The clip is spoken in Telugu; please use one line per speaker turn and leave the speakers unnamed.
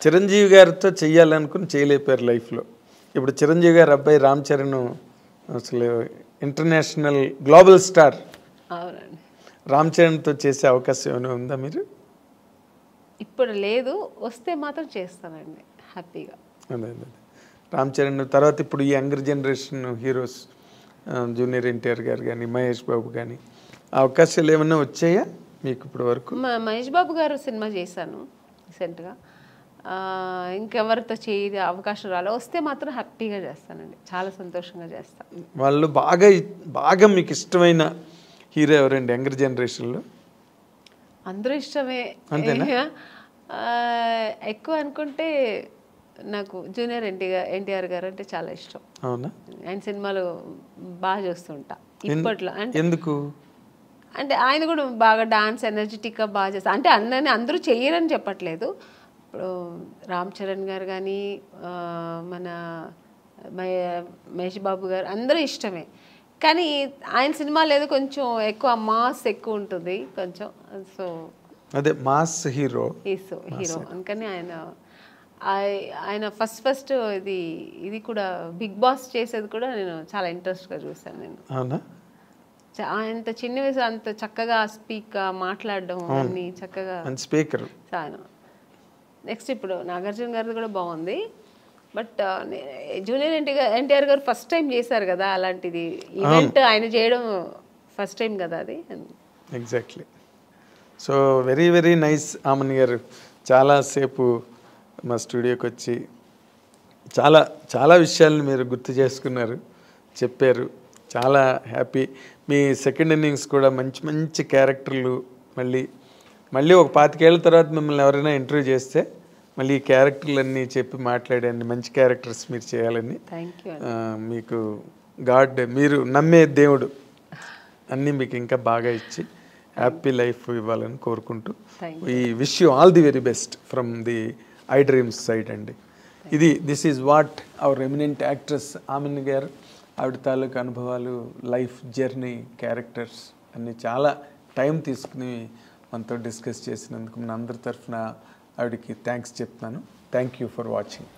చిరంజీవి గారితో చెయ్యాలనుకుని చేయలేపారు లైఫ్లో. ఇప్పుడు చిరంజీవి గారి అబ్బాయి రామ్ చరణ్ అసలు ఇంటర్నేషనల్ గ్లోబల్ స్టార్.
అవునండి.
రామ్ చరణ్తో చేసే అవకాశం ఏమైనా ఉందా మీరు?
ఇప్పుడు లేదు, వస్తే మాత్రం చేస్తానండి హ్యాపీగా.
అదే అదే రామ్ చరణ్ తర్వాత ఇప్పుడు ఈ younger generation heroes junior NTR గారు కానీ మహేష్ బాబు కానీ అవకాశాలు ఏమైనా వచ్చాయా మీకు ఇప్పటి వరకు?
మహేష్ బాబు గారు సినిమా చేశాను రీసెంట్గా. ఇంకెవరితో చేయ అవకాశం రాలే, వస్తే మాత్రం హ్యాపీగా చేస్తానండి, చాలా సంతోషంగా చేస్తాను.
వాళ్ళు బాగా మీకు ఇష్టమైన హీరో ఎవరండి యంగర్ జనరేషన్లో?
అందరూ ఇష్టమే. ఎక్కువ అనుకుంటే నాకు జూనియర్ ఎన్టీఆర్ గారు అంటే చాలా ఇష్టం.
అవునా?
ఆయన సినిమాలు బాగా చూస్తుంటా ఇప్పట్లో. అంటే
ఎందుకు
అంటే ఆయన కూడా బాగా డాన్స్ ఎనర్జెటిక్గా బాగా చేస్తారు. అంటే అందరూ చెయ్యరని చెప్పట్లేదు. ఇప్పుడు రామ్ చరణ్ గారు కానీ మన మహేష్ బాబు గారు అందరూ ఇష్టమే. కానీ ఆయన సినిమాలు ఏదో కొంచెం ఎక్కువ మాస్ ఎక్కువ ఉంటుంది కొంచెం. సో
అదే మాస్ హీరో
హీరో అందుకని ఆయన ఫస్ట్ ఇది కూడా బిగ్ బాస్ చేసేది కూడా నేను చాలా ఇంట్రెస్ట్గా చూసాను. నేను
అవునా?
అంత చిన్న వయసు అంత చక్కగా మాట్లాడడం అన్ని చక్కగా
స్పీకర్.
నెక్స్ట్ ఇప్పుడు నాగార్జున గారిది కూడా బాగుంది. బట్ జూనియర్ ఎన్టీఆర్ గారు ఫస్ట్ టైం చేశారు కదా అలాంటిది ఈవెంట్, ఆయన చేయడం ఫస్ట్ టైం కదా అది.
Exactly. So very very nice Amani garu, చాలాసేపు మా స్టూడియోకి వచ్చి చాలా చాలా విషయాలను మీరు గుర్తు చేసుకున్నారు, చెప్పారు. చాలా హ్యాపీ. మీ సెకండ్ ఇన్నింగ్స్ కూడా మంచి మంచి క్యారెక్టర్లు, మళ్ళీ ఒక 25 ఏళ్ళ తర్వాత మిమ్మల్ని ఎవరైనా ఇంటర్వ్యూ చేస్తే మళ్ళీ ఈ క్యారెక్టర్లన్నీ చెప్పి మాట్లాడండి, మంచి క్యారెక్టర్స్ మీరు చేయాలని. మీకు గాడ్, మీరు నమ్మే దేవుడు అన్నీ మీకు ఇంకా బాగా ఇచ్చి హ్యాపీ లైఫ్ ఇవ్వాలని కోరుకుంటూ ఈ wish you all the very best from the iDreams side అండి. This is what our eminent actress Amani garu, ఆవిడ తాలూకు అనుభవాలు, లైఫ్ జర్నీ, క్యారెక్టర్స్ అన్నీ చాలా టైం తీసుకుని మనతో డిస్కస్ చేసినందుకు మన అందరి తరఫున ఆవిడకి థ్యాంక్స్ చెప్తున్నాను. Thank you for watching.